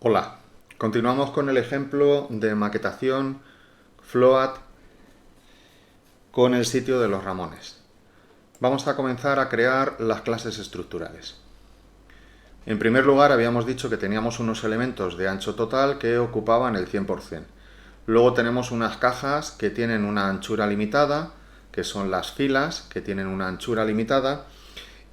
Hola, continuamos con el ejemplo de maquetación Float con el sitio de los Ramones. Vamos a comenzar a crear las clases estructurales. En primer lugar, habíamos dicho que teníamos unos elementos de ancho total que ocupaban el 100%. Luego tenemos unas cajas que tienen una anchura limitada, que son las filas, que tienen una anchura limitada,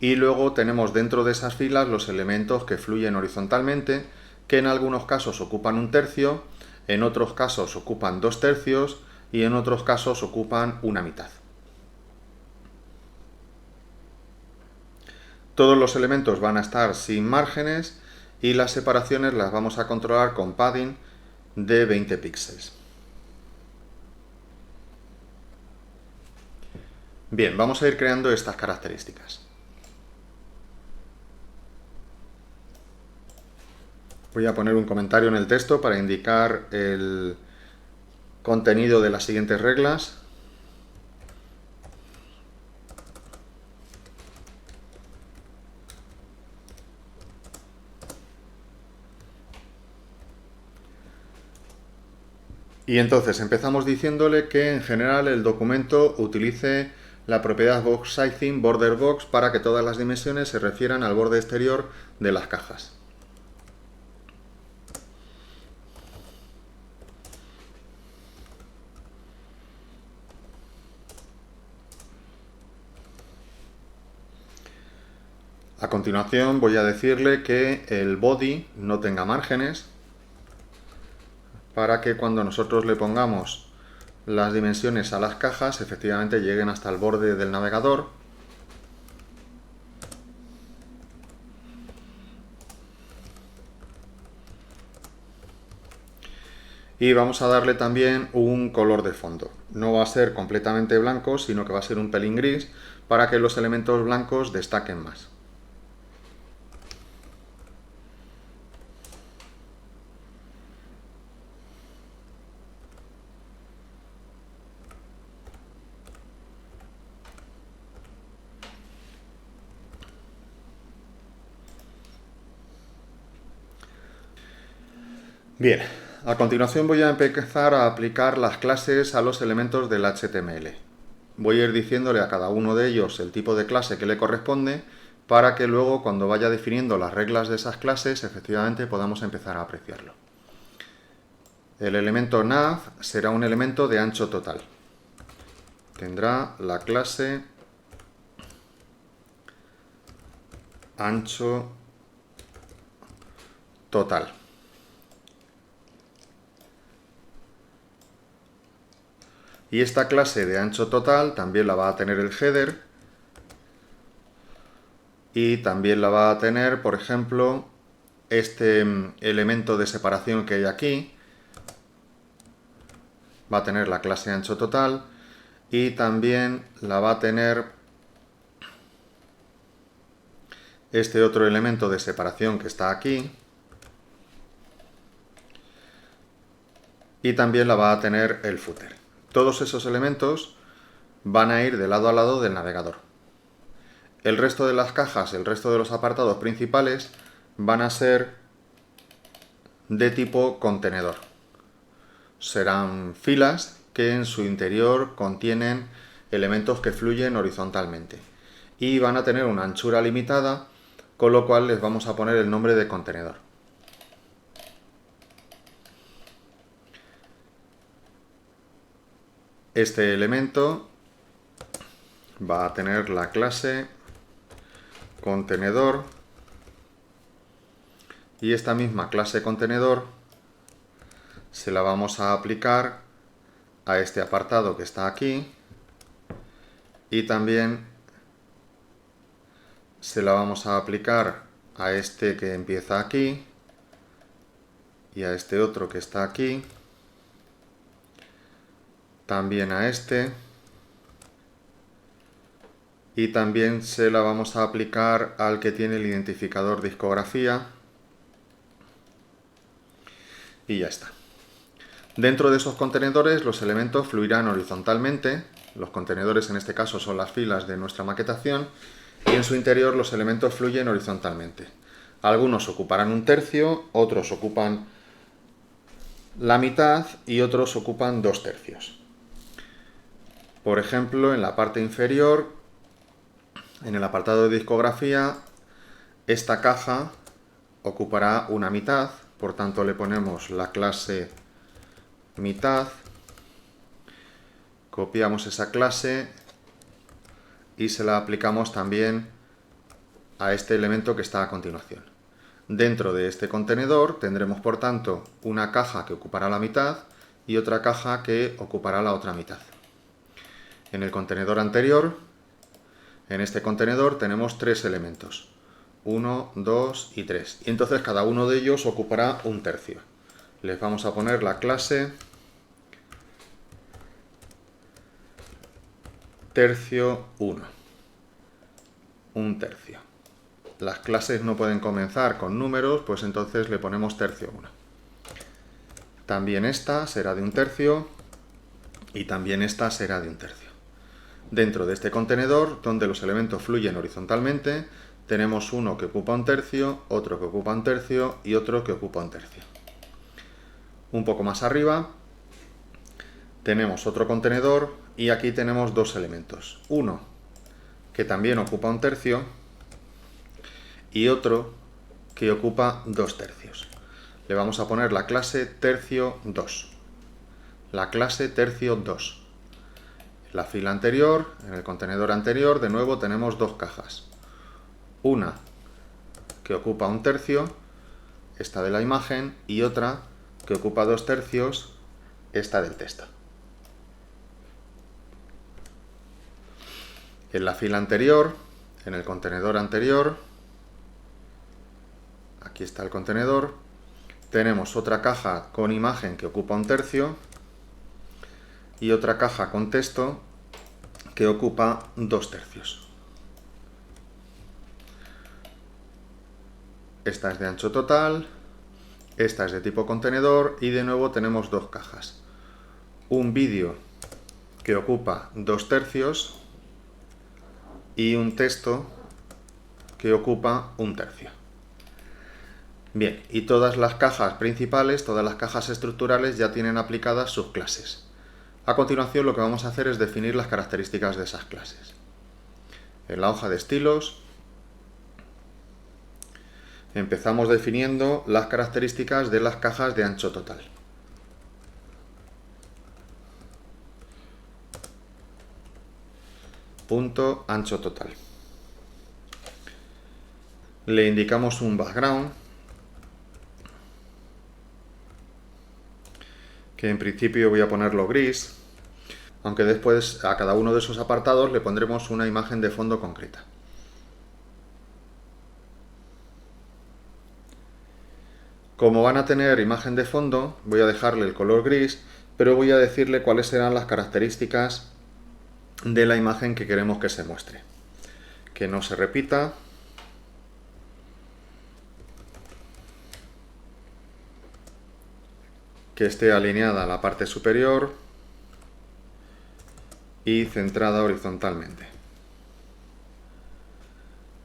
y luego tenemos dentro de esas filas los elementos que fluyen horizontalmente, que en algunos casos ocupan 1/3, en otros casos ocupan 2/3 y en otros casos ocupan 1/2. Todos los elementos van a estar sin márgenes y las separaciones las vamos a controlar con padding de 20 píxeles. Bien, vamos a ir creando estas características. Voy a poner un comentario en el texto para indicar el contenido de las siguientes reglas. Y entonces empezamos diciéndole que en general el documento utilice la propiedad box sizing border box para que todas las dimensiones se refieran al borde exterior de las cajas. A continuación voy a decirle que el body no tenga márgenes para que cuando nosotros le pongamos las dimensiones a las cajas efectivamente lleguen hasta el borde del navegador. Y vamos a darle también un color de fondo. No va a ser completamente blanco, sino que va a ser un pelín gris para que los elementos blancos destaquen más. Bien, a continuación voy a empezar a aplicar las clases a los elementos del HTML. Voy a ir diciéndole a cada uno de ellos el tipo de clase que le corresponde para que luego cuando vaya definiendo las reglas de esas clases efectivamente podamos empezar a apreciarlo. El elemento nav será un elemento de ancho total. Tendrá la clase ancho total. Y esta clase de ancho total también la va a tener el header y también la va a tener, por ejemplo, este elemento de separación que hay aquí. Va a tener la clase ancho total y también la va a tener este otro elemento de separación que está aquí. Y también la va a tener el footer. Todos esos elementos van a ir de lado a lado del navegador. El resto de las cajas, el resto de los apartados principales van a ser de tipo contenedor. Serán filas que en su interior contienen elementos que fluyen horizontalmente y van a tener una anchura limitada, con lo cual les vamos a poner el nombre de contenedor. Este elemento va a tener la clase contenedor y esta misma clase contenedor se la vamos a aplicar a este apartado que está aquí y también se la vamos a aplicar a este que empieza aquí y a este otro que está aquí, también a este y también se la vamos a aplicar al que tiene el identificador discografía y ya está. Dentro de esos contenedores los elementos fluirán horizontalmente, los contenedores en este caso son las filas de nuestra maquetación y en su interior los elementos fluyen horizontalmente. Algunos ocuparán un tercio, otros ocupan la mitad y otros ocupan 2/3. Por ejemplo, en la parte inferior, en el apartado de discografía, esta caja ocupará una mitad, por tanto le ponemos la clase mitad, copiamos esa clase y se la aplicamos también a este elemento que está a continuación. Dentro de este contenedor tendremos, por tanto, una caja que ocupará la mitad y otra caja que ocupará la otra mitad. En el contenedor anterior, en este contenedor tenemos 3 elementos. 1, 2 y 3. Y entonces cada uno de ellos ocupará un tercio. Les vamos a poner la clase tercio 1. Un tercio. Las clases no pueden comenzar con números, pues entonces le ponemos tercio 1. También esta será de un tercio y también esta será de un tercio. Dentro de este contenedor, donde los elementos fluyen horizontalmente, tenemos uno que ocupa un tercio, otro que ocupa un tercio y otro que ocupa un tercio. Un poco más arriba tenemos otro contenedor y aquí tenemos 2 elementos. Uno que también ocupa un tercio y otro que ocupa 2/3. Le vamos a poner la clase tercio 2. La clase tercio 2. En la fila anterior, en el contenedor anterior, de nuevo tenemos 2 cajas. Una que ocupa un tercio, esta de la imagen, y otra que ocupa 2/3, esta del texto. En la fila anterior, en el contenedor anterior, aquí está el contenedor, tenemos otra caja con imagen que ocupa un tercio y otra caja con texto que ocupa 2/3. Esta es de ancho total, esta es de tipo contenedor y de nuevo tenemos 2 cajas. Un vídeo que ocupa 2/3 y un texto que ocupa un tercio. Bien, y todas las cajas principales, todas las cajas estructurales ya tienen aplicadas sus clases. A continuación lo que vamos a hacer es definir las características de esas clases. En la hoja de estilos empezamos definiendo las características de las cajas de ancho total. Punto ancho total. Le indicamos un background que en principio voy a ponerlo gris, aunque después a cada uno de esos apartados le pondremos una imagen de fondo concreta. Como van a tener imagen de fondo, voy a dejarle el color gris, pero voy a decirle cuáles serán las características de la imagen que queremos que se muestre. Que no se repita, que esté alineada a la parte superior y centrada horizontalmente.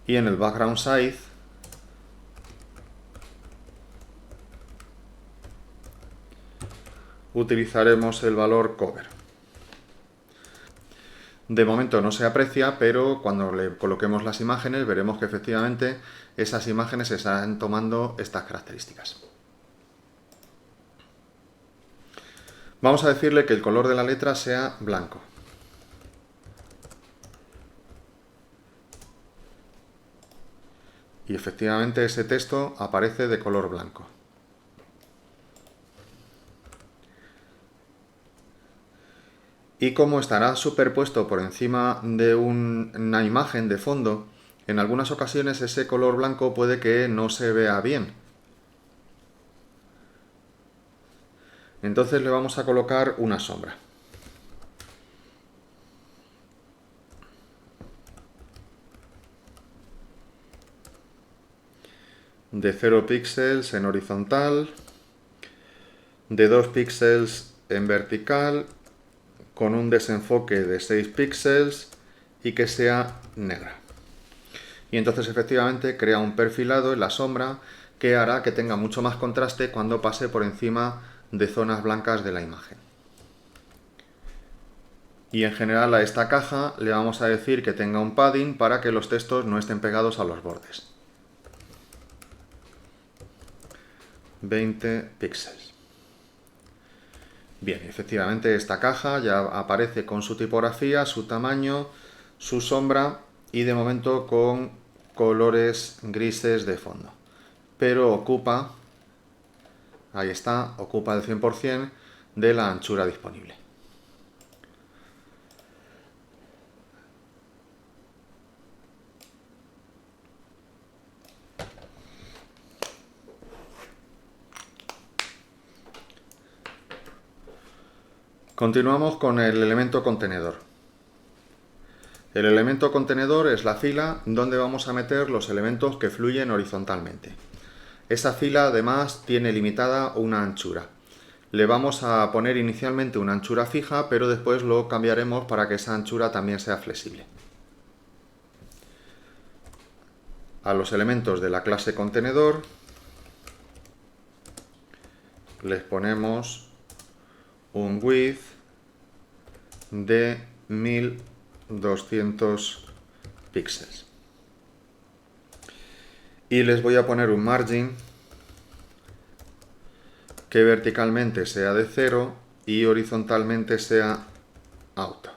Y en el background size utilizaremos el valor cover. De momento no se aprecia, pero cuando le coloquemos las imágenes veremos que efectivamente esas imágenes están tomando estas características. Vamos a decirle que el color de la letra sea blanco. Y efectivamente ese texto aparece de color blanco. Y como estará superpuesto por encima de una imagen de fondo, en algunas ocasiones ese color blanco puede que no se vea bien. Entonces le vamos a colocar una sombra. De 0 píxeles en horizontal, de 2 píxeles en vertical, con un desenfoque de 6 píxeles y que sea negra. y entonces efectivamente crea un perfilado en la sombra que hará que tenga mucho más contraste cuando pase por encima de zonas blancas de la imagen. Y en general a esta caja le vamos a decir que tenga un padding para que los textos no estén pegados a los bordes. 20 píxeles. Bien, efectivamente esta caja ya aparece con su tipografía, su tamaño, su sombra y de momento con colores grises de fondo. Pero ocupa, ahí está, ocupa el 100% de la anchura disponible. Continuamos con el elemento contenedor. El elemento contenedor es la fila donde vamos a meter los elementos que fluyen horizontalmente. Esa fila además tiene limitada una anchura. Le vamos a poner inicialmente una anchura fija, pero después lo cambiaremos para que esa anchura también sea flexible. A los elementos de la clase contenedor les ponemos un width de 1200 píxeles. Y les voy a poner un margin que verticalmente sea de 0 y horizontalmente sea auto.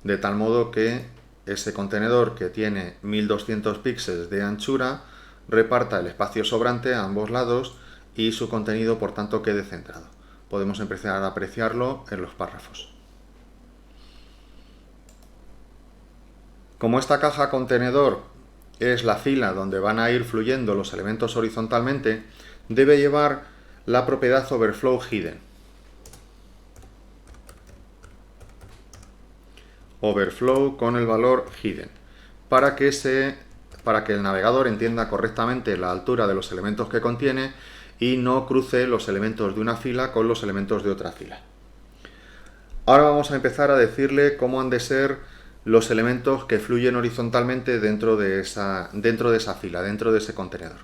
De tal modo que ese contenedor que tiene 1200 píxeles de anchura reparta el espacio sobrante a ambos lados y su contenido por tanto quede centrado. Podemos empezar a apreciarlo en los párrafos. Como esta caja contenedor es la fila donde van a ir fluyendo los elementos horizontalmente, debe llevar la propiedad overflow hidden. Overflow con el valor hidden, para que el navegador entienda correctamente la altura de los elementos que contiene y no cruce los elementos de una fila con los elementos de otra fila. Ahora vamos a empezar a decirle cómo han de ser los elementos que fluyen horizontalmente dentro de esa fila, dentro de ese contenedor.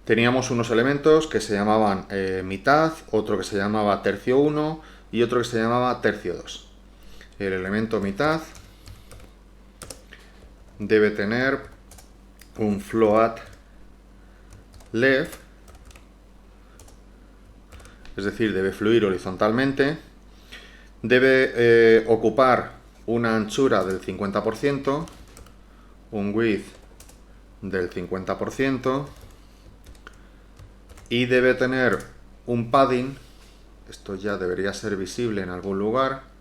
Teníamos unos elementos que se llamaban mitad, otro que se llamaba tercio 1 y otro que se llamaba tercio 2. El elemento mitad debe tener un float left, es decir, debe fluir horizontalmente, debe ocupar una anchura del 50%, un width del 50% y debe tener un padding, esto ya debería ser visible en algún lugar.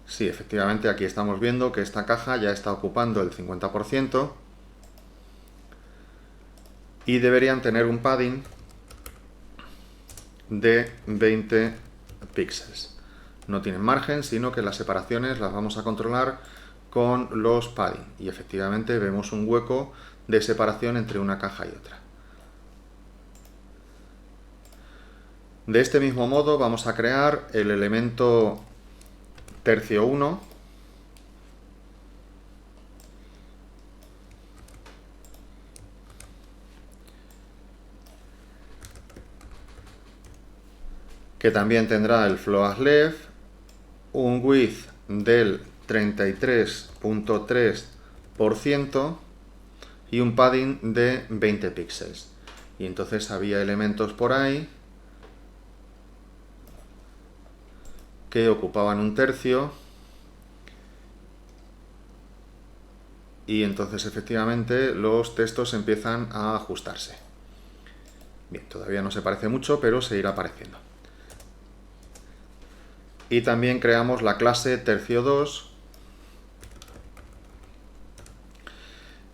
Sí, efectivamente aquí estamos viendo que esta caja ya está ocupando el 50% y deberían tener un padding de 20 píxeles. No tienen margen, sino que las separaciones las vamos a controlar con los padding y efectivamente vemos un hueco de separación entre una caja y otra. De este mismo modo vamos a crear el elemento tercio 1, que también tendrá el float left, un width del 33.3% y un padding de 20 píxeles. Y entonces había elementos por ahí que ocupaban un tercio y entonces efectivamente los textos empiezan a ajustarse. Bien, todavía no se parece mucho, pero se irá apareciendo. Y también creamos la clase tercio 2,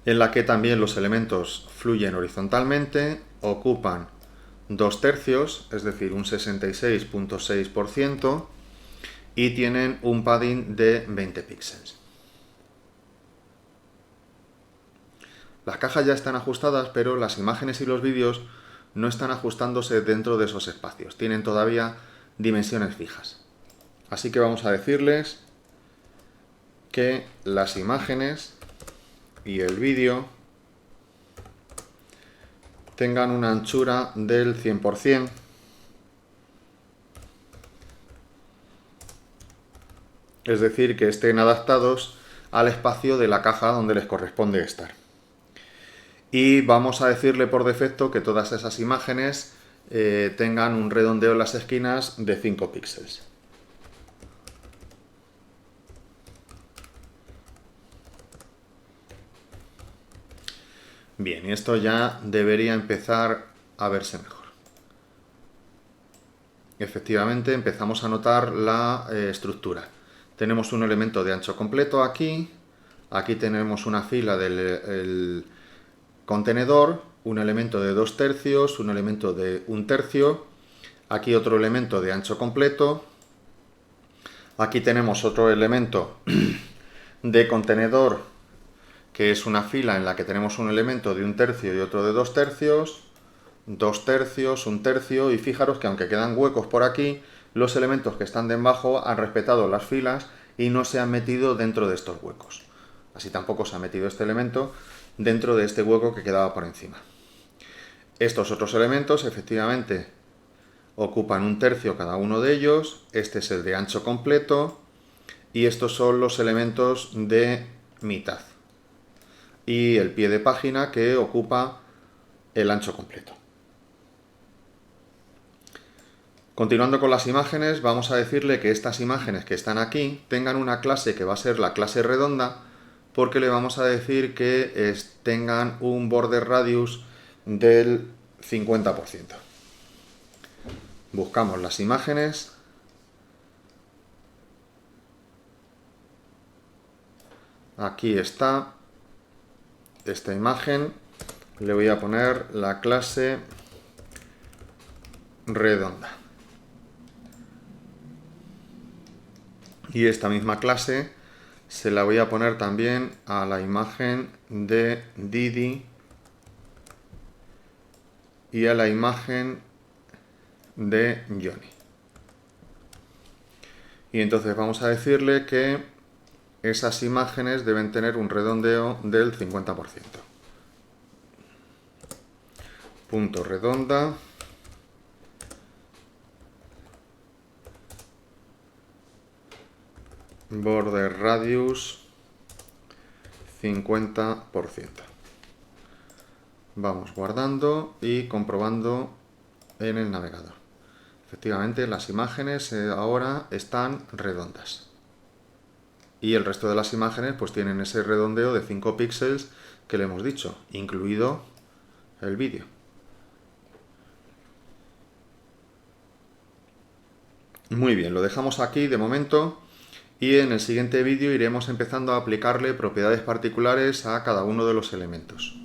en la que también los elementos fluyen horizontalmente, ocupan 2 tercios, es decir, un 66.6%, y tienen un padding de 20 píxeles. Las cajas ya están ajustadas, pero las imágenes y los vídeos no están ajustándose dentro de esos espacios, tienen todavía dimensiones fijas. Así que vamos a decirles que las imágenes y el vídeo tengan una anchura del 100%, es decir, que estén adaptados al espacio de la caja donde les corresponde estar. Y vamos a decirle por defecto que todas esas imágenes tengan un redondeo en las esquinas de 5 píxeles. Bien, y esto ya debería empezar a verse mejor. Efectivamente, empezamos a notar la estructura. Tenemos un elemento de ancho completo aquí tenemos una fila del contenedor, un elemento de 2/3, un elemento de 1/3, aquí otro elemento de ancho completo, aquí tenemos otro elemento de contenedor, que es una fila en la que tenemos un elemento de 1/3 y otro de 2/3, 2/3, 1/3, y fijaros que aunque quedan huecos por aquí, los elementos que están debajo han respetado las filas y no se han metido dentro de estos huecos. Así tampoco se ha metido este elemento dentro de este hueco que quedaba por encima. Estos otros elementos efectivamente ocupan 1/3 cada uno de ellos, este es el de ancho completo y estos son los elementos de mitad. Y el pie de página que ocupa el ancho completo. Continuando con las imágenes, vamos a decirle que estas imágenes que están aquí tengan una clase que va a ser la clase redonda, porque le vamos a decir que tengan un border radius del 50%. Buscamos las imágenes. Aquí está esta imagen. Le voy a poner la clase redonda. Y esta misma clase se la voy a poner también a la imagen de Didi y a la imagen de Johnny. Y entonces vamos a decirle que esas imágenes deben tener un redondeo del 50%. Punto redonda. Border radius 50%. Vamos guardando y comprobando en el navegador. Efectivamente, las imágenes ahora están redondas. Y el resto de las imágenes pues tienen ese redondeo de 5 píxeles que le hemos dicho, incluido el vídeo. Muy bien, lo dejamos aquí de momento. Y en el siguiente vídeo iremos empezando a aplicarle propiedades particulares a cada uno de los elementos.